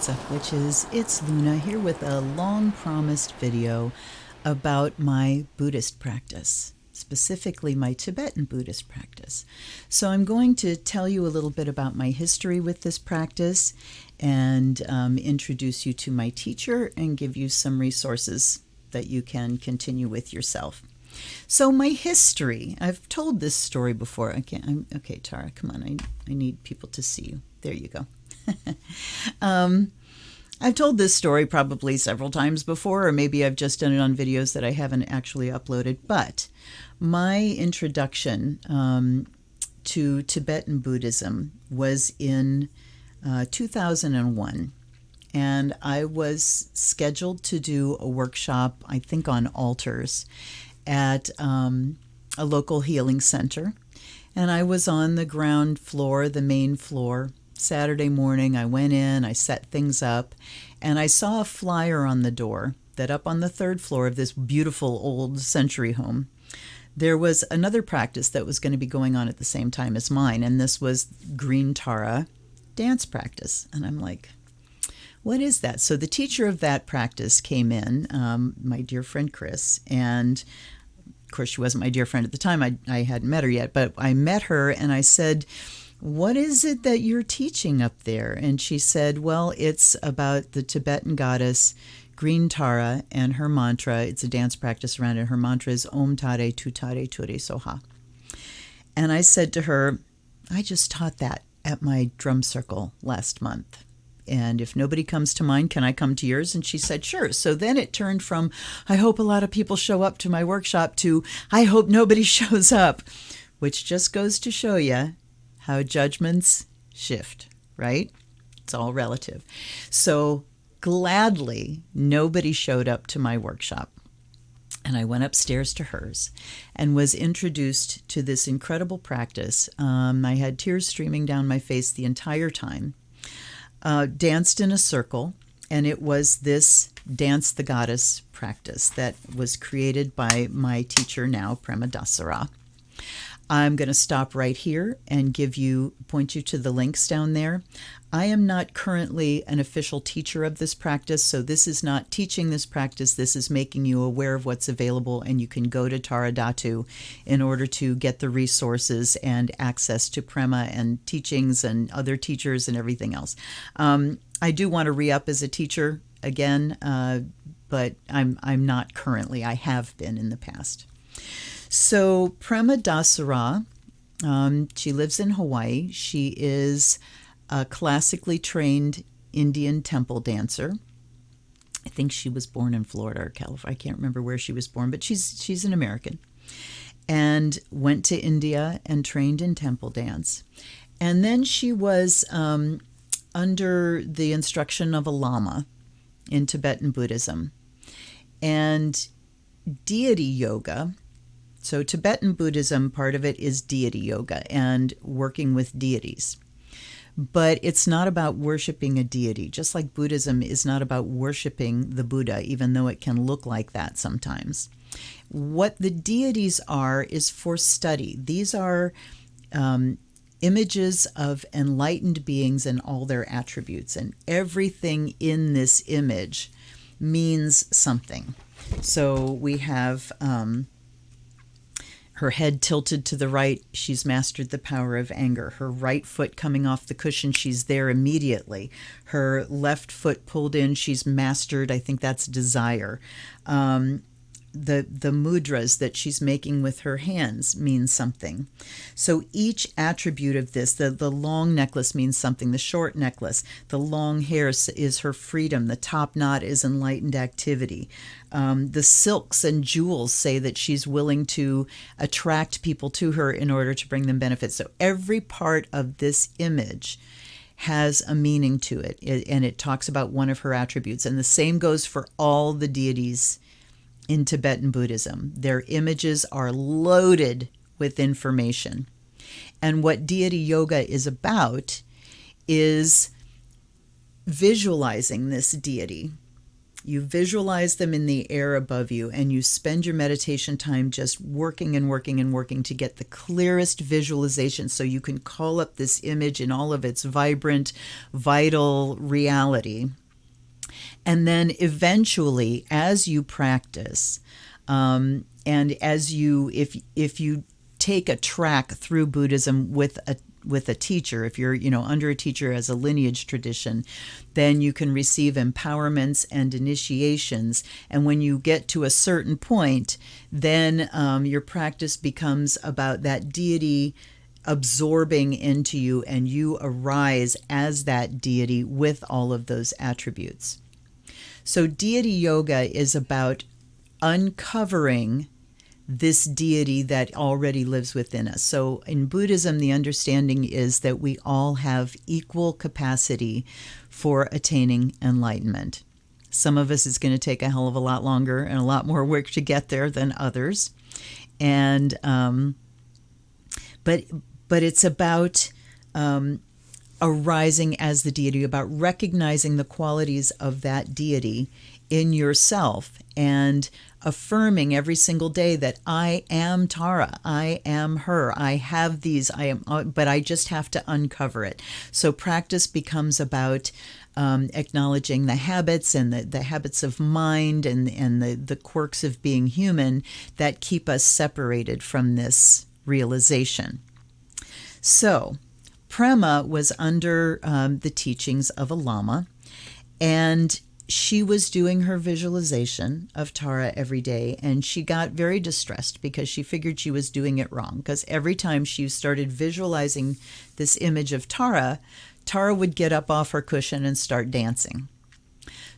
what's up, witches? It's Luna here with a long-promised video about my Buddhist practice, specifically my Tibetan Buddhist practice. So I'm going to tell you a little bit about my history with this practice and introduce you to my teacher and give you some resources that you can continue with yourself. So my history, I've told this story before. Okay, Tara, come on. I need people to see you. There you go. I've told this story probably several times before, or maybe I've just done it on videos that I haven't actually uploaded. But my introduction to Tibetan Buddhism was in 2001. And I was scheduled to do a workshop, I think on altars, at a local healing center. And I was on the ground floor, the main floor. Saturday morning, I went in, I set things up, and I saw a flyer on the door that up on the third floor of this beautiful old century home, there was another practice that was going to be going on at the same time as mine, and this was Green Tara dance practice. And I'm like, what is that? So the teacher of that practice came in, my dear friend Chris, and of course she wasn't my dear friend at the time. I hadn't met her yet, but I met her and I said, what is it that you're teaching up there? And she said, well, it's about the Tibetan goddess Green Tara and her mantra. It's a dance practice around it. Her mantra is Om Tare, Tutare, Ture, Soha. And I said to her, I just taught that at my drum circle last month. And if nobody comes to mine, can I come to yours? And she said, sure. So then it turned from, I hope a lot of people show up to my workshop, to, I hope nobody shows up, which just goes to show you how judgments shift, right? It's all relative. So gladly, nobody showed up to my workshop. And I went upstairs to hers and was introduced to this incredible practice. I had tears streaming down my face the entire time. Danced in a circle, and it was this Dance the Goddess practice that was created by my teacher now, Prema. I'm going to stop right here and point you to the links down there. I am not currently an official teacher of this practice, so this is not teaching this practice. This is making you aware of what's available, and you can go to Tare in order to get the resources and access to Prema and teachings and other teachers and everything else. I do want to re-up as a teacher again, but I'm not currently. I have been in the past. So Prema, she lives in Hawaii. She is a classically trained Indian temple dancer. I think she was born in Florida or California. I can't remember where she was born, but she's an American. And went to India and trained in temple dance. And then she was under the instruction of a Lama in Tibetan Buddhism. And deity yoga. So Tibetan Buddhism, part of it is deity yoga and working with deities. But it's not about worshiping a deity, just like Buddhism is not about worshiping the Buddha, even though it can look like that sometimes. What the deities are is for study. These are images of enlightened beings and all their attributes, and everything in this image means something. So we have her head tilted to the right, she's mastered the power of anger. Her right foot coming off the cushion, she's there immediately. Her left foot pulled in, she's mastered, I think that's desire. The mudras that she's making with her hands means something. So each attribute of this, the long necklace means something, the short necklace, the long hair is her freedom, the top knot is enlightened activity. The silks and jewels say that she's willing to attract people to her in order to bring them benefits. So every part of this image has a meaning to it, and it talks about one of her attributes. And the same goes for all the deities in Tibetan Buddhism. Their images are loaded with information. And what deity yoga is about is visualizing this deity You visualize them in the air above you, and you spend your meditation time just working and working and working to get the clearest visualization so you can call up this image in all of its vibrant, vital reality. And then eventually, as you practice, and as you, if you take a track through Buddhism with a teacher, if you're under a teacher as a lineage tradition, then you can receive empowerments and initiations. And when you get to a certain point, then your practice becomes about that deity absorbing into you, and you arise as that deity with all of those attributes. So deity yoga is about uncovering this deity that already lives within us. So in Buddhism, the understanding is that we all have equal capacity for attaining enlightenment. Some of us, it's going to take a hell of a lot longer and a lot more work to get there than others. And but it's about arising as the deity, about recognizing the qualities of that deity in yourself and affirming every single day that I am Tare, I am her, I have these, but I just have to uncover it. So practice becomes about acknowledging the habits and the habits of mind and the quirks of being human that keep us separated from this realization. So Prema was under the teachings of a Lama, and she was doing her visualization of Tare every day, and she got very distressed because she figured she was doing it wrong, because every time she started visualizing this image of Tare, Tare would get up off her cushion and start dancing.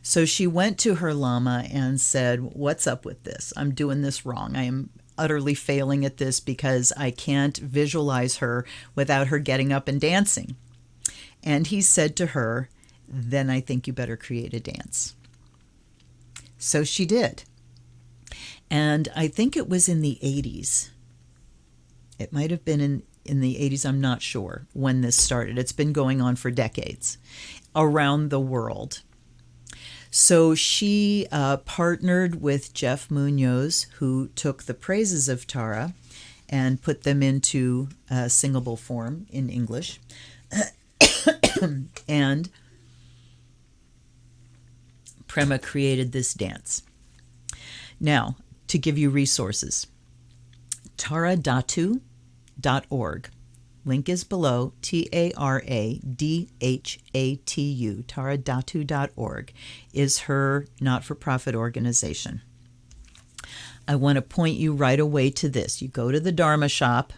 So she went to her Lama and said, "What's up with this? I'm doing this wrong. I am utterly failing at this because I can't visualize her without her getting up and dancing." And he said to her, "Then I think you better create a dance." So she did. And I think it was in the 80s. It might have been in the 80s, I'm not sure when this started. It's been going on for decades around the world. So she partnered with Jeff Munoz, who took the praises of Tare and put them into singable form in English. And Prema created this dance. Now, to give you resources, taradhatu.org. Link is below, TARADHATU, taradhatu.org is her not-for-profit organization. I want to point you right away to this. You go to the Dharma shop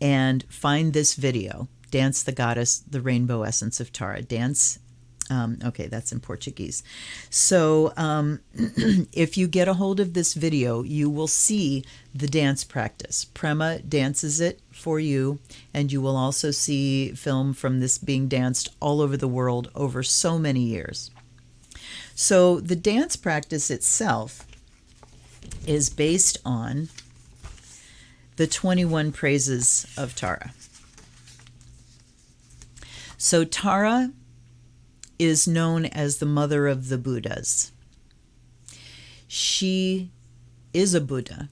and find this video, Dance the Goddess, the Rainbow Essence of Tare. Dance, okay, that's in Portuguese. So if you get a hold of this video, you will see the dance practice. Prema dances it for you, and you will also see film from this being danced all over the world over so many years. So the dance practice itself is based on the 21 praises of Tare. So Tare is known as the mother of the Buddhas. She is a Buddha.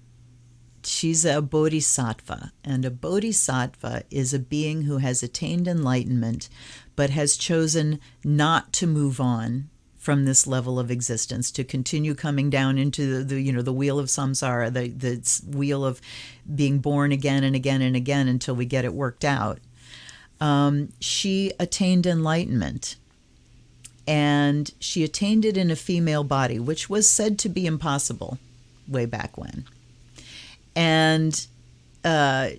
She's a bodhisattva, and a bodhisattva is a being who has attained enlightenment but has chosen not to move on from this level of existence, to continue coming down into the wheel of samsara, the wheel of being born again and again and again until we get it worked out. She attained enlightenment, and she attained it in a female body, which was said to be impossible way back when. And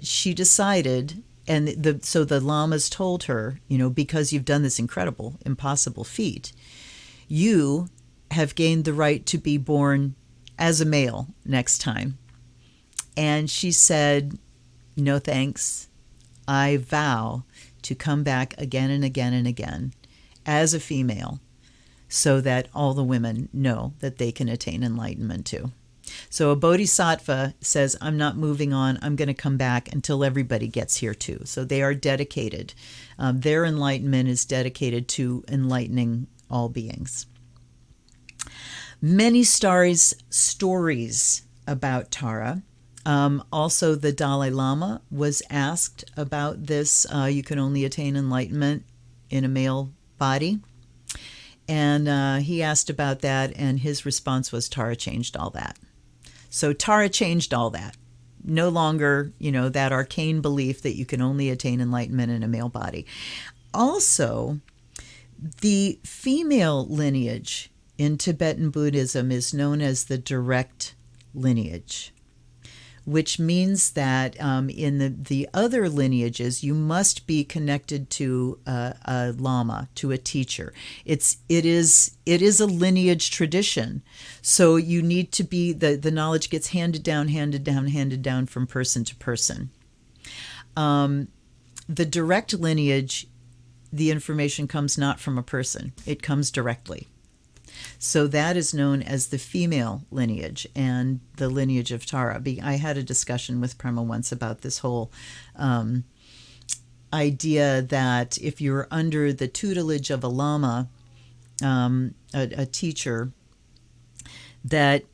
she decided, and so the lamas told her, because you've done this incredible, impossible feat, you have gained the right to be born as a male next time. And she said, "No thanks. I vow to come back again and again and again as a female, so that all the women know that they can attain enlightenment too." So a bodhisattva says, "I'm not moving on. I'm going to come back until everybody gets here too." So they are dedicated. Their enlightenment is dedicated to enlightening all beings. Many stories about Tara. Also, the Dalai Lama was asked about this. You can only attain enlightenment in a male body. And he asked about that, and his response was Tara changed all that. So Tara changed all that. No longer, that arcane belief that you can only attain enlightenment in a male body. Also, the female lineage in Tibetan Buddhism is known as the direct lineage, which means that in the other lineages, you must be connected to a Lama, to a teacher. It is a lineage tradition. So you need to be, the knowledge gets handed down from person to person. The direct lineage, the information comes not from a person. It comes directly. So that is known as the female lineage and the lineage of Tara. I had a discussion with Prema once about this whole idea that if you're under the tutelage of a Lama, a teacher, that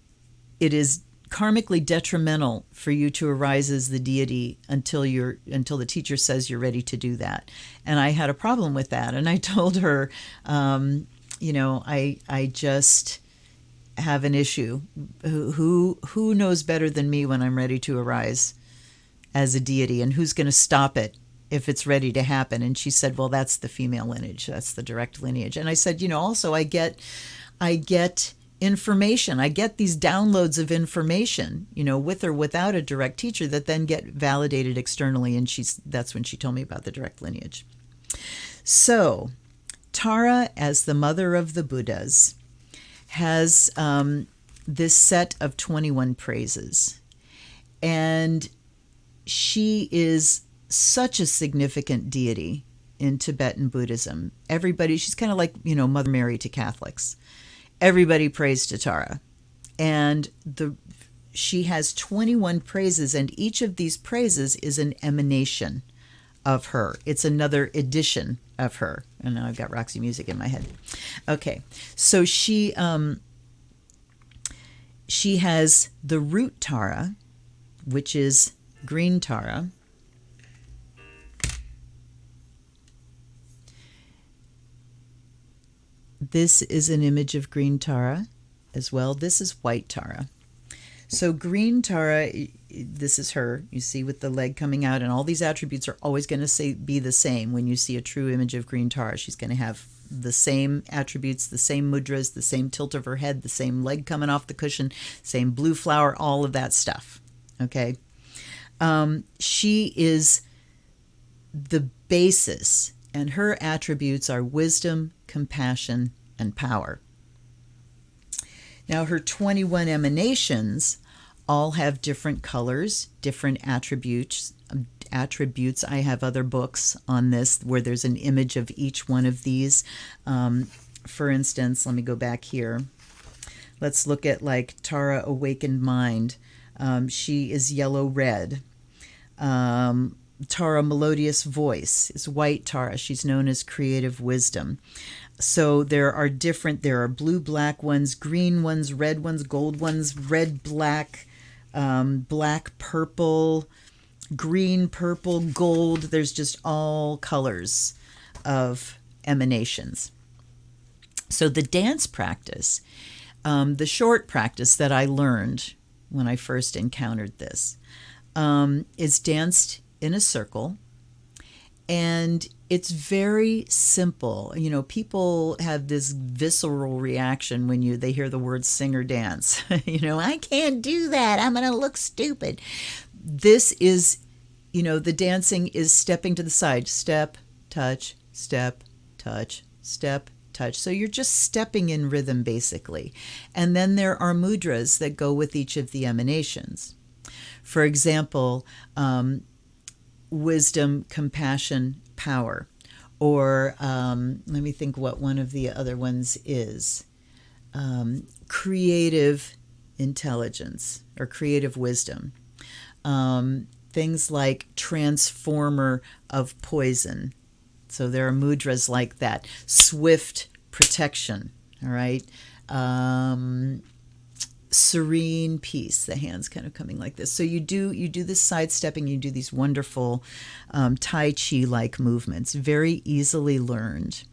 it is karmically detrimental for you to arise as the deity until the teacher says you're ready to do that. And I had a problem with that. And I told her, I just have an issue. Who knows better than me when I'm ready to arise as a deity, and who's going to stop it if it's ready to happen? And she said, well, that's the female lineage. That's the direct lineage. And I said, also I get information. I get these downloads of information, with or without a direct teacher that then get validated externally. And that's when she told me about the direct lineage. So Tara, as the mother of the Buddhas, has this set of 21 praises. And she is such a significant deity in Tibetan Buddhism. She's kind of like, Mother Mary to Catholics. Everybody prays to Tara. And she has 21 praises, and each of these praises is an emanation of her. It's another edition of her. And now I've got Roxy music in my head. Okay, so she has the root Tara, which is green Tara. This is an image of green Tara as well. This is white Tara. So green Tara, this is her, you see, with the leg coming out, and all these attributes are always going to be the same. When you see a true image of green Tara, she's going to have the same attributes, the same mudras, the same tilt of her head, the same leg coming off the cushion, same blue flower, all of that stuff. Okay. She is the basis, and her attributes are wisdom, compassion, and power. Now, her 21 emanations all have different colors, different attributes. I have other books on this where there's an image of each one of these. For instance, let me go back here. Let's look at like Tara Awakened Mind. She is yellow-red. Tara Melodious Voice is white Tara. She's known as Creative Wisdom. So there are blue, black ones, green ones, red ones, gold ones, red, black, black, purple, green, purple, gold. There's just all colors of emanations. So the dance practice, the short practice that I learned when I first encountered this, is danced in a circle. And it's very simple. People have this visceral reaction when they hear the word sing or dance. I can't do that. I'm going to look stupid. This is, the dancing is stepping to the side. Step, touch, step, touch, step, touch. So you're just stepping in rhythm, basically. And then there are mudras that go with each of the emanations. For example, wisdom, compassion, power. Or let me think what one of the other ones is. Creative intelligence or creative wisdom. Things like transformer of poison. So there are mudras like that. Swift protection, all right? serene peace. The hands kind of coming like this. So you do this sidestepping, you do these wonderful Tai Chi like movements, very easily learned.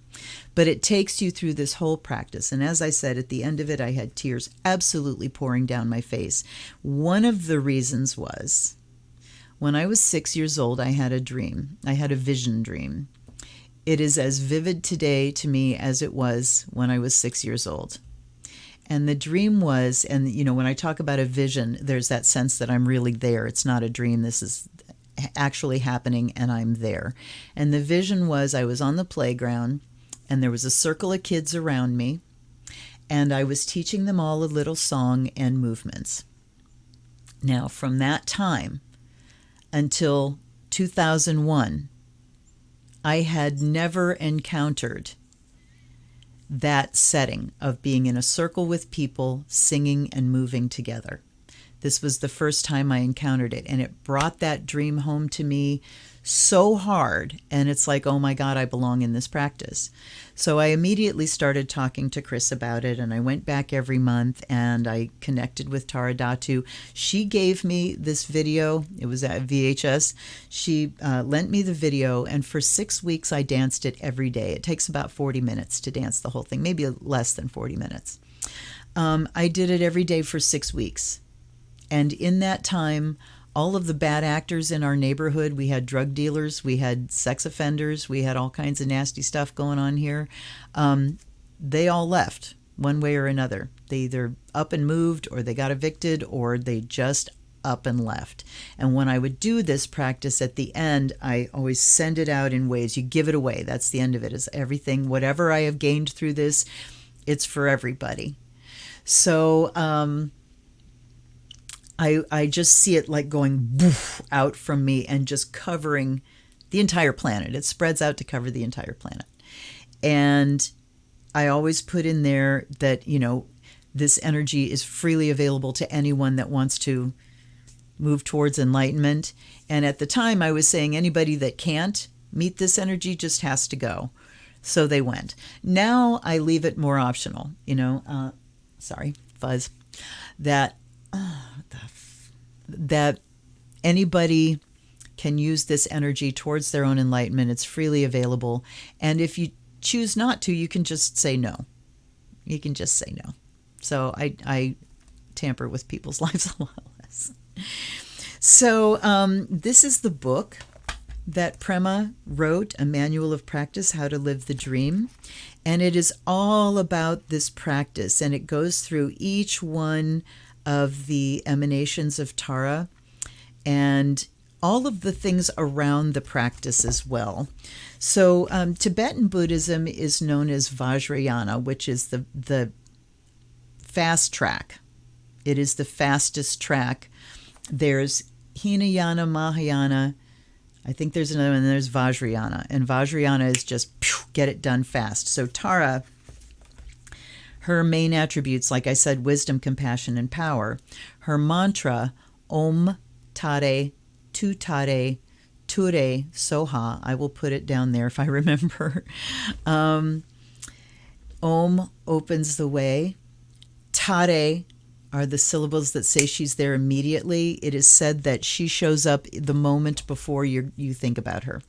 But it takes you through this whole practice. And as I said, at the end of it, I had tears absolutely pouring down my face. One of the reasons was when I was 6 years old, I had a dream. I had a vision dream. It is as vivid today to me as it was when I was 6 years old. And the dream was, and you know, when I talk about a vision, there's that sense that I'm really there. It's not a dream. This is actually happening and I'm there. And the vision was I was on the playground and there was a circle of kids around me and I was teaching them all a little song and movements. Now, from that time until 2001, I had never encountered that setting of being in a circle with people singing and moving together. This was the first time I encountered it, and it brought that dream home to me so hard, and it's like, oh my God, I belong in this practice. So I immediately started talking to Chris about it, and I went back every month and I connected with Tare Datu. She gave me this video. It was at VHS. She lent me the video, and for 6 weeks I danced it every day. It takes about 40 minutes to dance the whole thing, maybe less than 40 minutes. I did it every day for 6 weeks. And in that time, all of the bad actors in our neighborhood, we had drug dealers, we had sex offenders, we had all kinds of nasty stuff going on here. They all left one way or another. They either up and moved, or they got evicted, or they just up and left. And when I would do this practice at the end, I always send it out in waves. You give it away. That's the end of it, is everything, whatever I have gained through this, it's for everybody. So, I just see it like going boof out from me and just covering the entire planet. It spreads out to cover the entire planet. And I always put in there that, you know, this energy is freely available to anyone that wants to move towards enlightenment. And at the time I was saying anybody that can't meet this energy just has to go. So they went. Now I leave it more optional, you know, sorry, fuzz, that anybody can use this energy towards their own enlightenment. It's freely available. And if you choose not to, you can just say no. You can just say no. So I tamper with people's lives a lot less. So this is the book that Prema wrote, A Manual of Practice, How to Live the Dream. And it is all about this practice. And it goes through each one of the emanations of Tara and all of the things around the practice as well. So Tibetan Buddhism is known as Vajrayana, which is the fast track. It is the fastest track. There's Hinayana, Mahayana. I think there's another one, and there's Vajrayana. And Vajrayana is just get it done fast. So Tara, her main attributes, like I said, wisdom, compassion, and power. Her mantra, Om Tare, Tutare, Ture, Soha. I will put it down there if I remember. Om opens the way. Tare are the syllables that say she's there immediately. It is said that she shows up the moment before you think about her.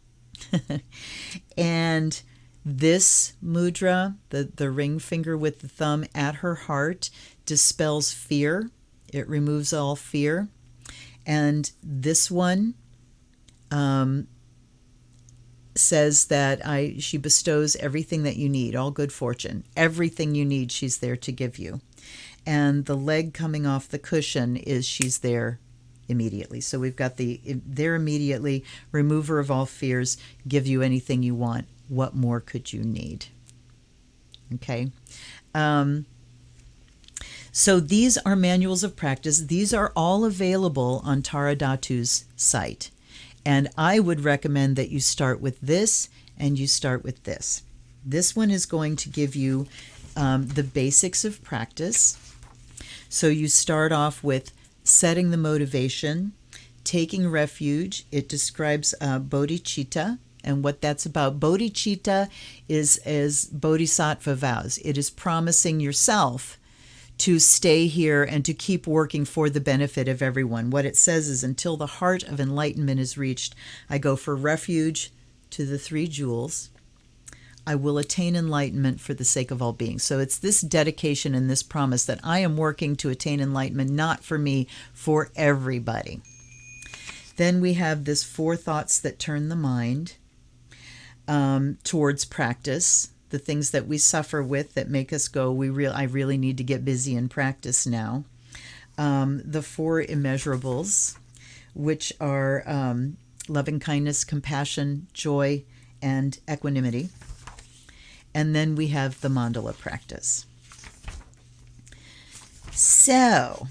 And this mudra, the ring finger with the thumb at her heart, dispels fear. It removes all fear. And this one says that she bestows everything that you need, all good fortune. Everything you need, she's there to give you. And the leg coming off the cushion is she's there immediately. So we've got there immediately, remover of all fears, give you anything you want. What more could you need? Okay. So these are manuals of practice. These are all available on Tare Datu's site. And I would recommend that you start with this and you start with this. This one is going to give you the basics of practice. So you start off with setting the motivation, taking refuge. It describes bodhicitta And what that's about, bodhicitta is bodhisattva vows. It is promising yourself to stay here and to keep working for the benefit of everyone. What it says is, until the heart of enlightenment is reached, I go for refuge to the three jewels. I will attain enlightenment for the sake of all beings. So it's this dedication and this promise that I am working to attain enlightenment, not for me, for everybody. Then we have this 4 thoughts that turn the mind towards practice. The things that we suffer with that make us go, I really need to get busy and practice now. The 4 immeasurables, which are loving kindness, compassion, joy, and equanimity. And then we have the mandala practice. So,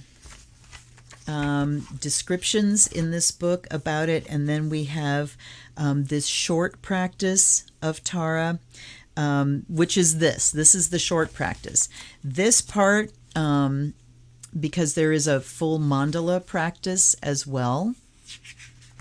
descriptions in this book about it, and then we have this short practice of Tare, which is this. This is the short practice. This part, because there is a full mandala practice as well.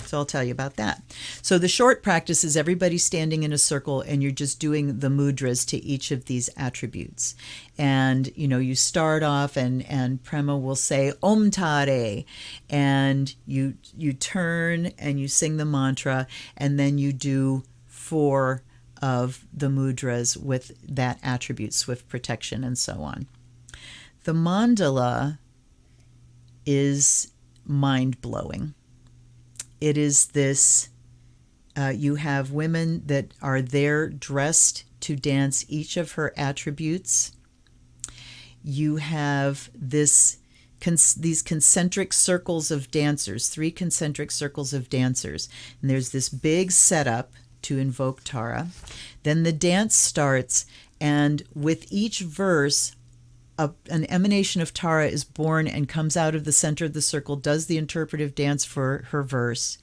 So I'll tell you about that. So the short practice is everybody standing in a circle and you're just doing the mudras to each of these attributes. And, you start off and Prema will say Om Tare, and you turn and you sing the mantra, and then you do 4 of the mudras with that attribute, swift protection, and so on. The mandala is mind-blowing. It is this, you have women that are there dressed to dance each of her attributes. You have these concentric circles of dancers, 3 concentric circles of dancers. And there's this big setup to invoke Tare. Then the dance starts, and with each verse, an emanation of Tare is born and comes out of the center of the circle, does the interpretive dance for her verse.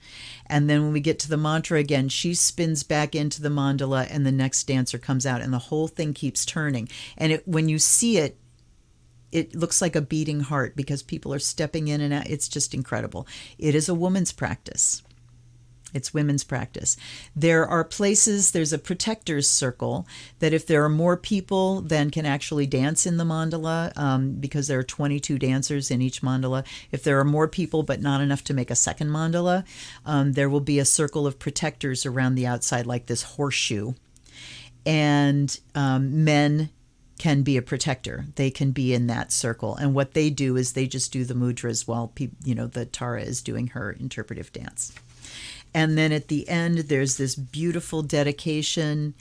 And then when we get to the mantra again, she spins back into the mandala and the next dancer comes out, and the whole thing keeps turning. And when you see it, it looks like a beating heart because people are stepping in and out. It's just incredible. It is a woman's practice. It's women's practice. There are places, there's a protector's circle that if there are more people than can actually dance in the mandala, because there are 22 dancers in each mandala, if there are more people but not enough to make a second mandala, there will be a circle of protectors around the outside like this horseshoe. And men can be a protector. They can be in that circle. And what they do is they just do the mudras while the Tare is doing her interpretive dance. And then at the end, there's this beautiful dedication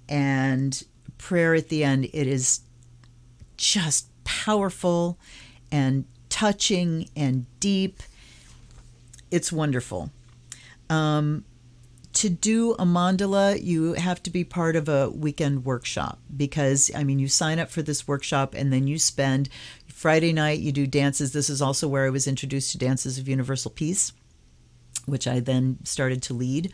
and prayer at the end. It is just powerful and touching and deep. It's wonderful. To do a mandala, you have to be part of a weekend workshop because, you sign up for this workshop and then you spend Friday night, you do dances. This is also where I was introduced to Dances of Universal Peace, which I then started to lead.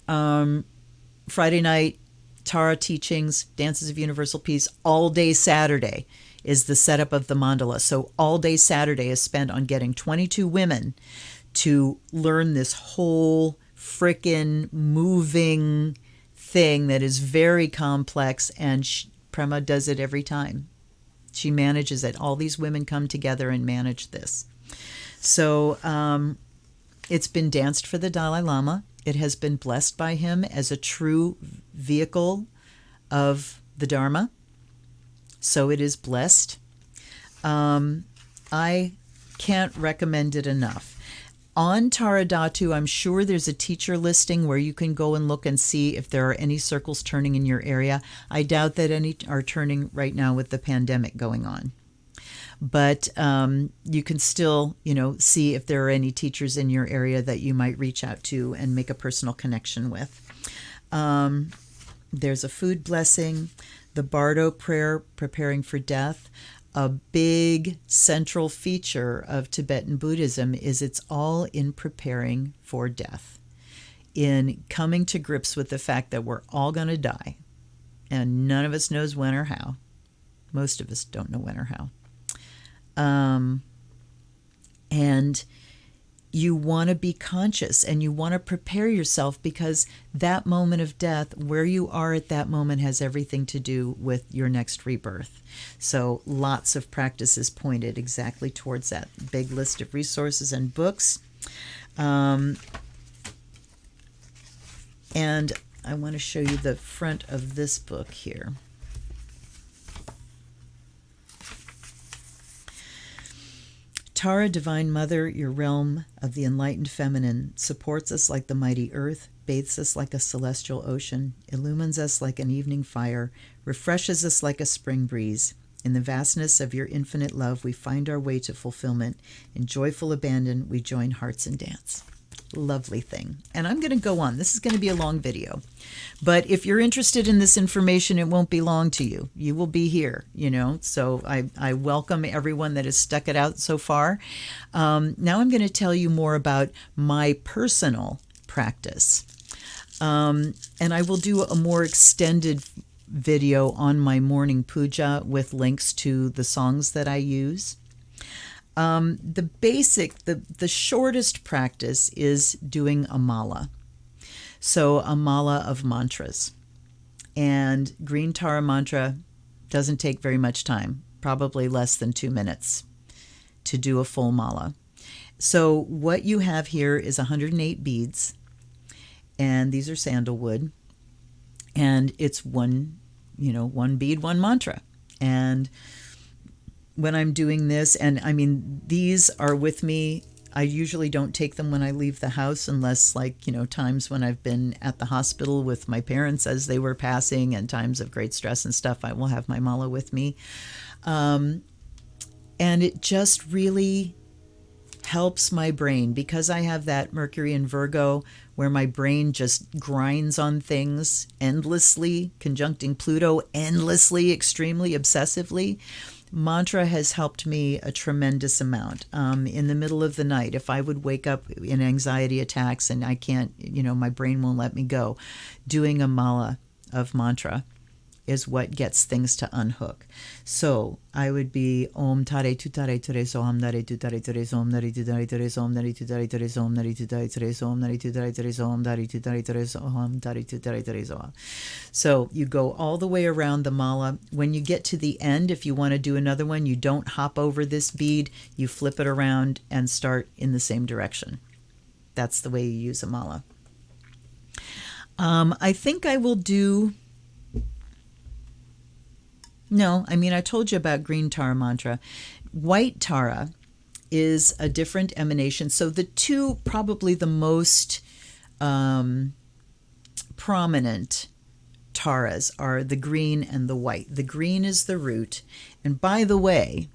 Friday night, Tare teachings, Dances of Universal Peace. All day Saturday is the setup of the mandala. So all day Saturday is spent on getting 22 women to learn this whole frickin' moving thing that is very complex, and Prema does it every time. She manages it. All these women come together and manage this. So it's been danced for the Dalai Lama. It has been blessed by him as a true vehicle of the Dharma. So it is blessed. I can't recommend it enough. On Tare Datu, I'm sure there's a teacher listing where you can go and look and see if there are any circles turning in your area. I doubt that any are turning right now with the pandemic going on. But you can still, see if there are any teachers in your area that you might reach out to and make a personal connection with. There's a food blessing, the Bardo prayer, preparing for death. A big central feature of Tibetan Buddhism is it's all in preparing for death, in coming to grips with the fact that we're all going to die, and none of us knows when or how. Most of us don't know when or how. And you want to be conscious and you want to prepare yourself, because that moment of death, where you are at that moment, has everything to do with your next rebirth. So lots of practices pointed exactly towards that. Big list of resources and books. And I want to show you the front of this book here. Tare, Divine Mother, your realm of the enlightened feminine, supports us like the mighty earth, bathes us like a celestial ocean, illumines us like an evening fire, refreshes us like a spring breeze. In the vastness of your infinite love, we find our way to fulfillment. In joyful abandon, we join hearts in dance. Lovely thing. And I'm going to go on. This is going to be a long video. But if you're interested in this information, it won't be long to you. You will be here, So I welcome everyone that has stuck it out so far. Now I'm going to tell you more about my personal practice. And I will do a more extended video on my morning puja with links to the songs that I use. The shortest practice is doing a mala. So a mala of mantras. And green Tara mantra doesn't take very much time, probably less than 2 minutes to do a full mala. So what you have here is 108 beads, and these are sandalwood, and it's one bead, one mantra. And when I'm doing this, and I mean, these are with me. I usually don't take them when I leave the house, unless times when I've been at the hospital with my parents as they were passing, and times of great stress and stuff, I will have my mala with me. And it just really helps my brain, because I have that Mercury in Virgo where my brain just grinds on things endlessly, conjuncting Pluto endlessly, extremely obsessively. Mantra has helped me a tremendous amount. In the middle of the night, if I would wake up in anxiety attacks and I can't, my brain won't let me go, doing a mala of mantra is what gets things to unhook. So I would be Om Tare Tutare Ture Soham Nare Tutare Ture Soham Nare Tutare Ture Soham Nare Tutare Ture Soham Nare Tutare Ture Soham Nare Tutare Ture Soham Nare Tutare Ture Soham Nare Tutare Ture Soham. So you go all the way around the mala. When you get to the end, if you want to do another one, you don't hop over this bead, you flip it around and start in the same direction. That's the way you use a mala. I think I will do... No, I mean, I told you about green Tara mantra. White Tara is a different emanation. So the two, probably the most prominent Taras are the green and the white. The green is the root. And by the way,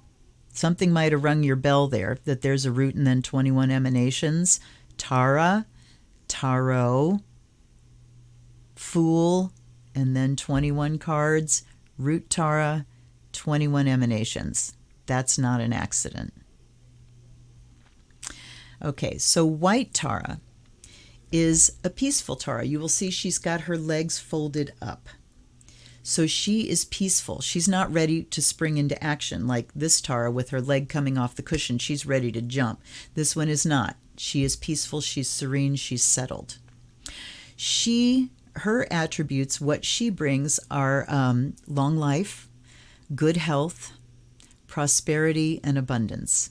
something might have rung your bell there, that there's a root and then 21 emanations. Tara, Taro, Fool, and then 21 cards. Root Tara, 21 emanations. That's not an accident. Okay, so white Tara is a peaceful Tara. You will see she's got her legs folded up. So she is peaceful. She's not ready to spring into action like this Tara with her leg coming off the cushion. She's ready to jump. This one is not. She is peaceful. She's serene. She's settled. Her attributes, what she brings are long life, good health, prosperity, and abundance.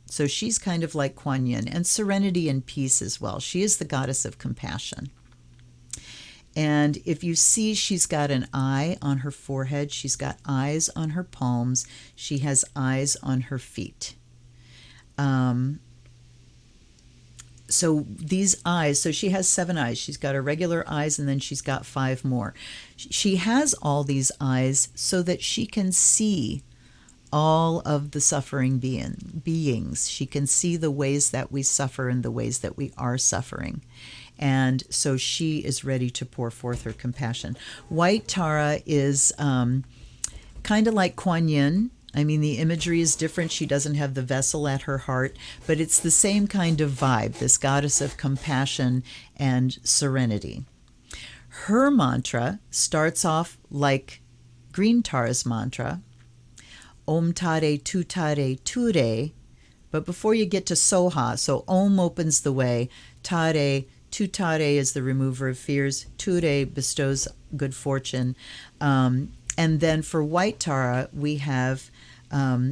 So she's kind of like Kuan Yin, and serenity and peace as well. She is the goddess of compassion. And if you see, she's got an eye on her forehead. She's got eyes on her palms. She has eyes on her feet. So these eyes, so she has 7 eyes. She's got her regular eyes, and then she's got 5 more. She has all these eyes so that she can see all of the suffering beings. She can see the ways that we suffer and the ways that we are suffering. And so she is ready to pour forth her compassion. White Tara is kind of like Kuan Yin. I mean, the imagery is different. She doesn't have the vessel at her heart, but it's the same kind of vibe, this goddess of compassion and serenity. Her mantra starts off like green Tara's mantra, Om Tare Tutare Ture, But before you get to Soha, so Om opens the way, Tare, Tutare is the remover of fears, Ture bestows good fortune. And then for white Tara, we have Mama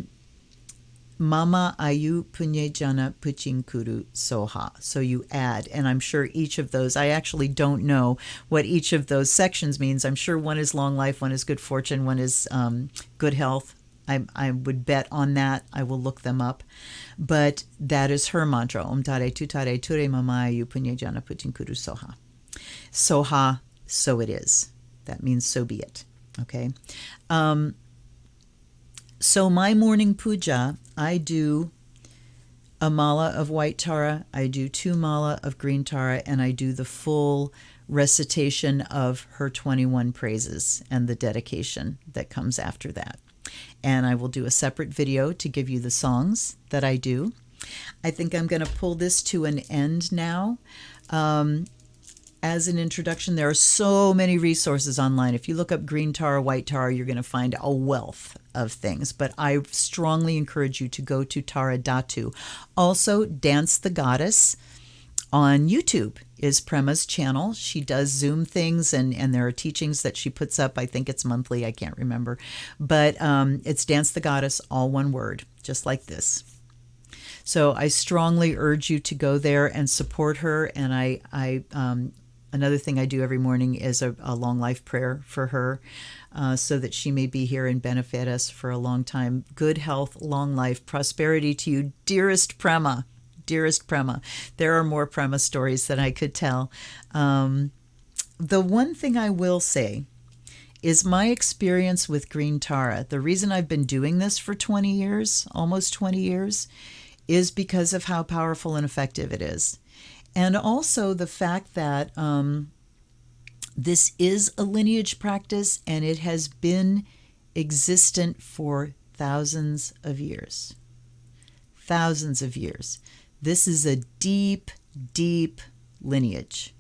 Ayu Punye Gyana Puchin Kuru Soha. So you add, and I'm sure each of those, I actually don't know what each of those sections means. I'm sure one is long life, one is good fortune, one is good health. I would bet on that. I will look them up. But that is her mantra. Om Tare Tutare Ture Mama Ayu Punye Gyana Puchin Kuru Soha. Soha, so it is. That means so be it. Okay. So my morning puja, I do a mala of white Tara, I do 2 mala of green Tara, and I do the full recitation of her 21 praises and the dedication that comes after that. And I will do a separate video to give you the songs that I do. I think I'm going to pull this to an end now. As an introduction, there are so many resources online. If you look up green Tara, white Tara, you're going to find a wealth of things. But I strongly encourage you to go to Tara Datu. Also, Dance the Goddess on YouTube is Prema's channel. She does Zoom things, and there are teachings that she puts up. I think it's monthly. I can't remember. But it's Dance the Goddess, all one word, just like this. So I strongly urge you to go there and support her. And I another thing I do every morning is a long life prayer for her, so that she may be here and benefit us for a long time. Good health, long life, prosperity to you, dearest Prema. Dearest Prema. There are more Prema stories that I could tell. The one thing I will say is my experience with green Tara. The reason I've been doing this for 20 years, almost 20 years, is because of how powerful and effective it is. And also the fact that this is a lineage practice and it has been existent for thousands of years. Thousands of years. This is a deep, deep lineage.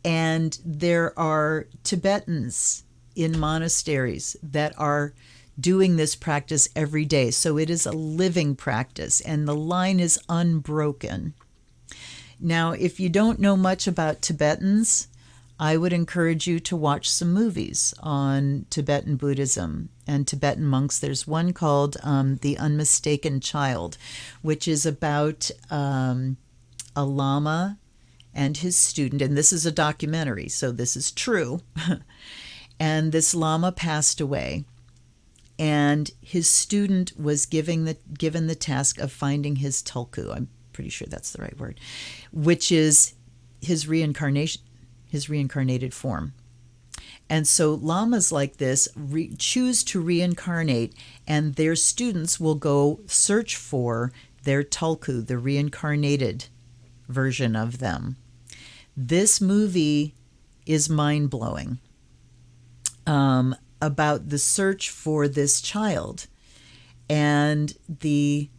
And there are Tibetans in monasteries that are doing this practice every day. So it is a living practice and the line is unbroken. Now, if you don't know much about Tibetans, I would encourage you to watch some movies on Tibetan Buddhism and Tibetan monks. There's one called The Unmistaken Child, which is about a Lama and his student, and this is a documentary, so this is true. And this Lama passed away, and his student was given the task of finding his tulku. I'm pretty sure that's the right word, which is his reincarnation, his reincarnated form. And so lamas like this choose to reincarnate, and their students will go search for their tulku, the reincarnated version of them. This movie is mind-blowing about the search for this child and the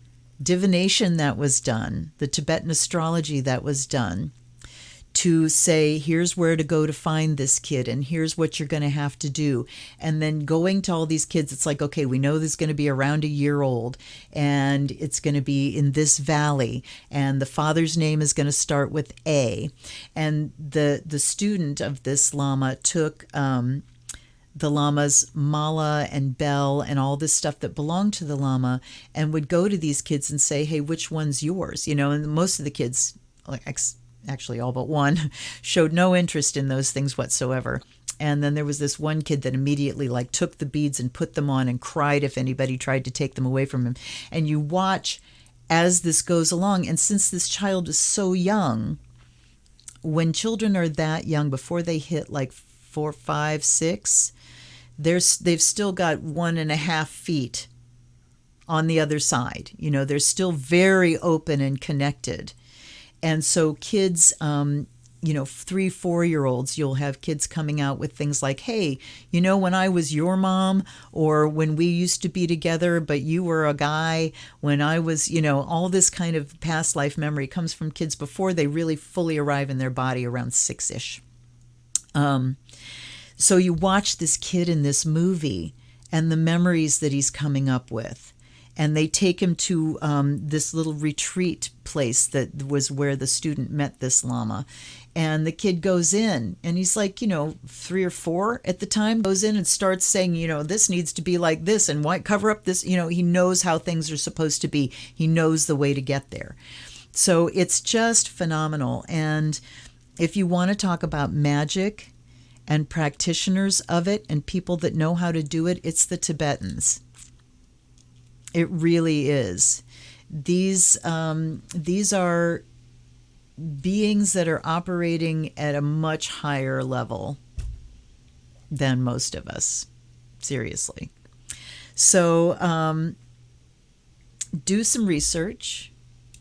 divination that was done, the Tibetan astrology that was done to say, here's where to go to find this kid, and here's what you're going to have to do. And then going to all these kids, it's like, okay, we know this is going to be around a year old, and it's going to be in this valley, and the father's name is going to start with A. And the student of this Lama took the Lama's mala and bell and all this stuff that belonged to the Lama, and would go to these kids and say, hey, which one's yours? You know, and most of the kids, like actually all but one, showed no interest in those things whatsoever. And then there was this one kid that immediately took the beads and put them on and cried if anybody tried to take them away from him. And you watch as this goes along. And since this child is so young, when children are that young, before they hit 4, 5, 6, they've still got 1.5 feet on the other side. You know, they're still very open and connected. And so kids, 3, 4-year-olds, you'll have kids coming out with things like, hey, when I was your mom, or when we used to be together, but you were a guy, when I was, all this kind of past life memory comes from kids before they really fully arrive in their body around 6-ish. So you watch this kid in this movie and the memories that he's coming up with. and they take him to this little retreat place that was where the student met this Lama. And the kid goes in, and he's like, 3 or 4 at the time, goes in and starts saying, this needs to be like this, and why cover up this, he knows how things are supposed to be. He knows the way to get there. So it's just phenomenal. And if you want to talk about magic and practitioners of it and people that know how to do it, it's the Tibetans. It really is. These are beings that are operating at a much higher level than most of us. Seriously. So do some research.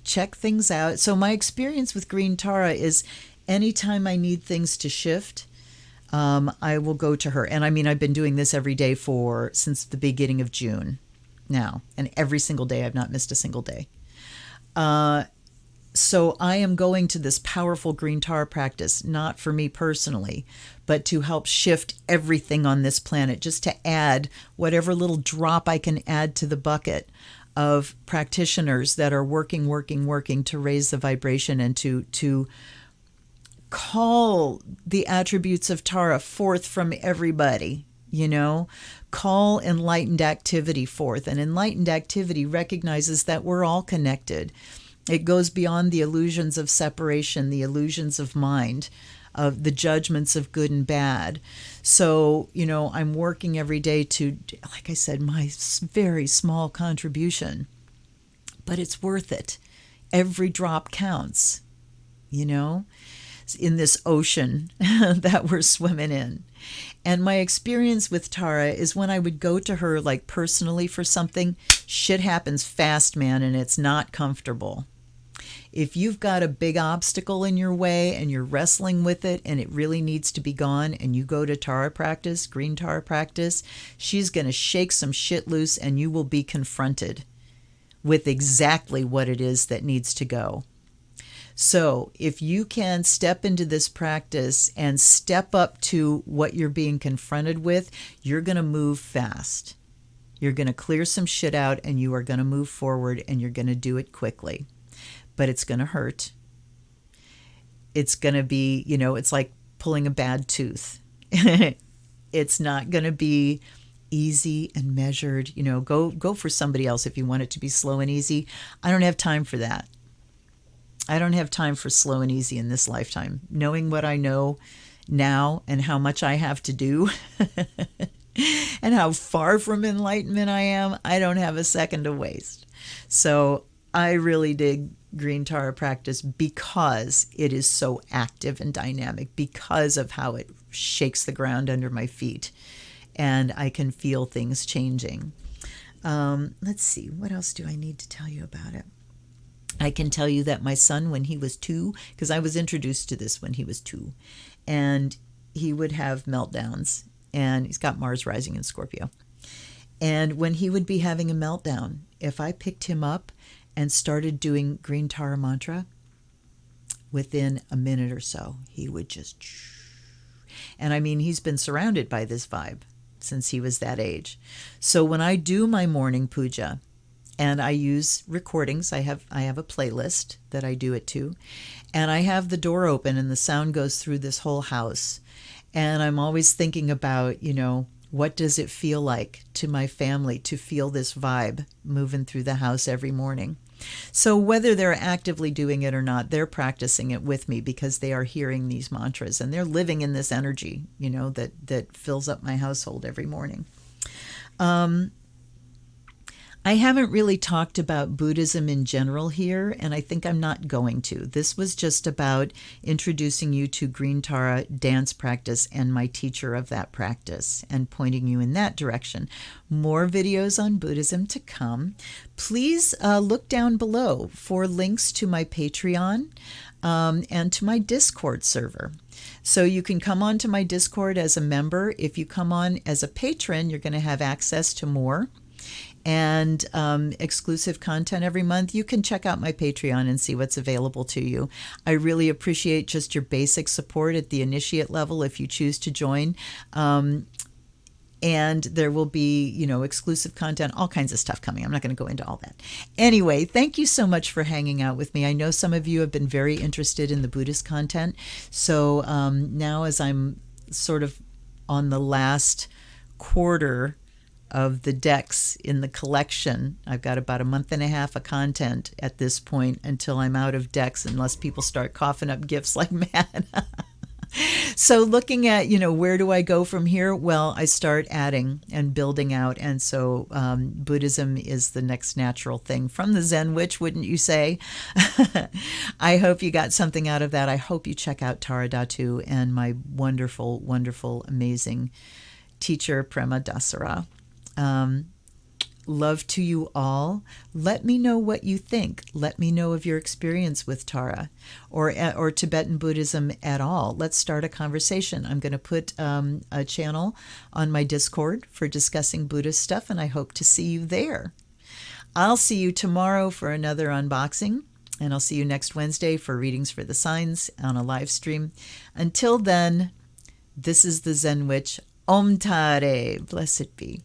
Check things out. So my experience with green Tare is anytime I need things to shift, I will go to her. And I mean, I've been doing this every day since the beginning of June now. And every single day, I've not missed a single day. So I am going to this powerful green Tare practice, not for me personally, but to help shift everything on this planet, just to add whatever little drop I can add to the bucket of practitioners that are working to raise the vibration and to call the attributes of Tara forth from everybody, call enlightened activity forth. And enlightened activity recognizes that we're all connected. It goes beyond the illusions of separation, the illusions of mind, of the judgments of good and bad. So, I'm working every day to, like I said, my very small contribution, but it's worth it. Every drop counts, in this ocean that we're swimming in. And my experience with Tara is when I would go to her, like personally for something, shit happens fast, man, and it's not comfortable. If you've got a big obstacle in your way and you're wrestling with it and it really needs to be gone, and you go to Tara practice, green Tara practice, she's going to shake some shit loose and you will be confronted with exactly what it is that needs to go. So if you can step into this practice and step up to what you're being confronted with, you're going to move fast. You're going to clear some shit out and you are going to move forward, and you're going to do it quickly. But it's going to hurt. It's going to be, it's like pulling a bad tooth. It's not going to be easy and measured. Go for somebody else if you want it to be slow and easy. I don't have time for that. I don't have time for slow and easy in this lifetime. Knowing what I know now and how much I have to do and how far from enlightenment I am, I don't have a second to waste. So I really dig green Tara practice because it is so active and dynamic, because of how it shakes the ground under my feet and I can feel things changing. Let's see, what else do I need to tell you about it? I can tell you that my son, when he was 2, because I was introduced to this when he was 2, and he would have meltdowns, and he's got Mars rising in Scorpio. And when he would be having a meltdown, if I picked him up and started doing green Tara mantra, within a minute or so, he would just... And I mean, he's been surrounded by this vibe since he was that age. So when I do my morning puja, and I use recordings, I have a playlist that I do it to, and I have the door open and the sound goes through this whole house. And I'm always thinking about, what does it feel like to my family to feel this vibe moving through the house every morning? So whether they're actively doing it or not, they're practicing it with me because they are hearing these mantras and they're living in this energy, that fills up my household every morning. I haven't really talked about Buddhism in general here, and I think I'm not going to. This was just about introducing you to green Tara dance practice and my teacher of that practice and pointing you in that direction. More videos on Buddhism to come. Please look down below for links to my Patreon and to my Discord server. So you can come on to my Discord as a member. If you come on as a patron, you're going to have access to more and exclusive content every month. You can check out my Patreon and see what's available to you. I really appreciate just your basic support at the initiate level if you choose to join. And there will be, exclusive content, all kinds of stuff coming. I'm not going to go into all that. Anyway, thank you so much for hanging out with me. I know some of you have been very interested in the Buddhist content. So now as I'm sort of on the last quarter of the decks in the collection, I've got about a month and a half of content at this point until I'm out of decks, unless people start coughing up gifts like mad. So looking at, where do I go from here? Well, I start adding and building out. And so Buddhism is the next natural thing from the TheZenWitch, wouldn't you say? I hope you got something out of that. I hope you check out Tare and my wonderful, wonderful, amazing teacher, Prema Dasara. Love to you all. Let me know what you think. Let me know of your experience with Tare or Tibetan Buddhism at all. Let's start a conversation. I'm going to put a channel on my Discord for discussing Buddhist stuff, and I hope to see you there. I'll see you tomorrow for another unboxing, and I'll see you next Wednesday for readings for the signs on a live stream. Until then, this is the TheZenWitch. Om Tare. Blessed be.